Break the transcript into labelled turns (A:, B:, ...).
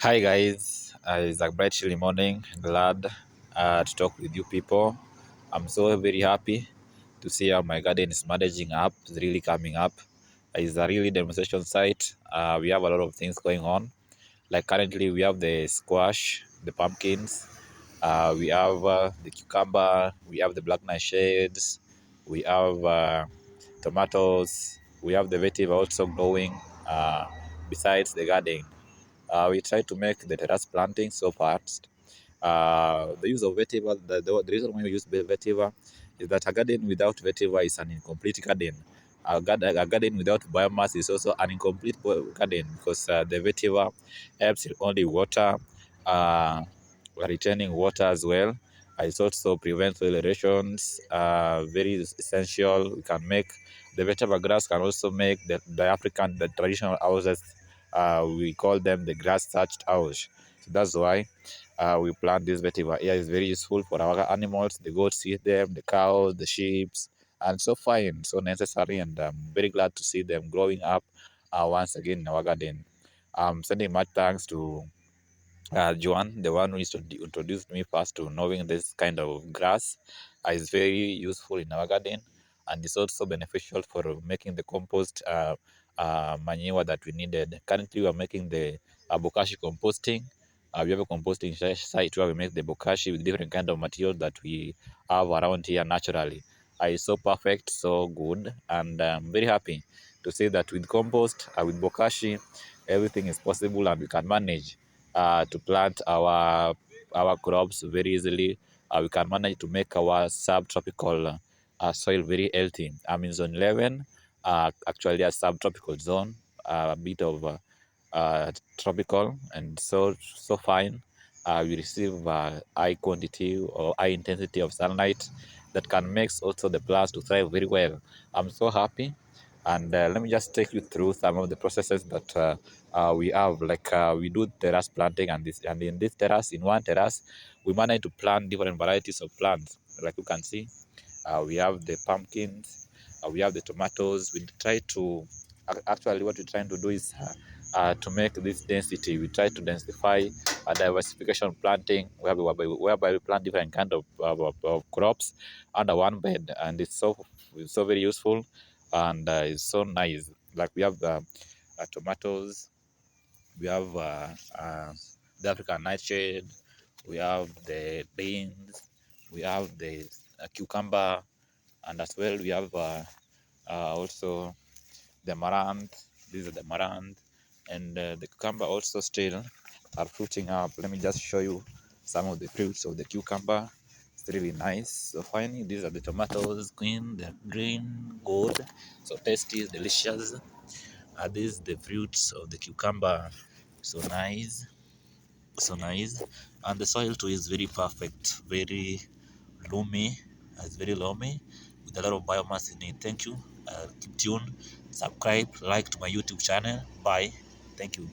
A: Hi guys, it's a bright chilly morning. Glad to talk with you people. I'm so very happy to see how my garden is managing up. It's really coming up. It's a really demonstration site. We have a lot of things going on. Like currently, we have the squash, the pumpkins, we have the cucumber, we have the black nightshades, we have tomatoes, we have the vetiver also growing besides the garden. We try to make the terrace planting so fast. The use of vetiver, the reason why we use vetiver is that a garden without vetiver is an incomplete garden. A garden without biomass is also an incomplete garden because the vetiver helps in only water, uh, retaining water as well. It also prevents soil erosions, very essential. We can make the vetiver grass can also make the traditional houses. We call them the grass thatched house. So that's why we plant this vetiver here. Is very useful for our animals. The goats eat them, the cows, the sheep, and so fine, so necessary. And I'm very glad to see them growing up once again in our garden. I'm sending much thanks to Joan, the one who introduced me first to knowing this kind of grass. Is very useful in our garden, and it's also beneficial for making the compost manure that we needed. Currently, we are making the bokashi composting. We have a composting site where we make the bokashi with different kind of material that we have around here naturally. It's so perfect, so good, and I'm very happy to say that with compost, with bokashi, everything is possible, and we can manage to plant our crops very easily. We can manage to make our subtropical soil very healthy. I'm in zone 11, actually a subtropical zone, a bit of tropical, and so fine. We receive high quantity or high intensity of sunlight that can make also the plants to thrive very well. I'm so happy, and let me just take you through some of the processes that we have. Like we do terrace planting, and in this terrace, in one terrace, we manage to plant different varieties of plants. Like you can see, we have the pumpkins, we have the tomatoes. We try to actually what we're trying to do is to make this density. We try to densify a diversification planting whereby we plant different kind of crops under one bed, and it's so very useful, and it's so nice. Like we have tomatoes, we have the African nightshade, we have the beans, we have the cucumber, and as well we have also the amaranth. These are the amaranth, and the cucumber also still are fruiting up. Let me just show you some of the fruits of the cucumber. It's really nice. So finally, these are the tomatoes, green, they're green, good, so tasty, delicious. These the fruits of the cucumber. So nice, so nice. And the soil too is very perfect, very loamy. It's very loamy with a lot of biomass in it. Thank you. Keep tuned, subscribe, like to my YouTube channel. Bye. Thank you.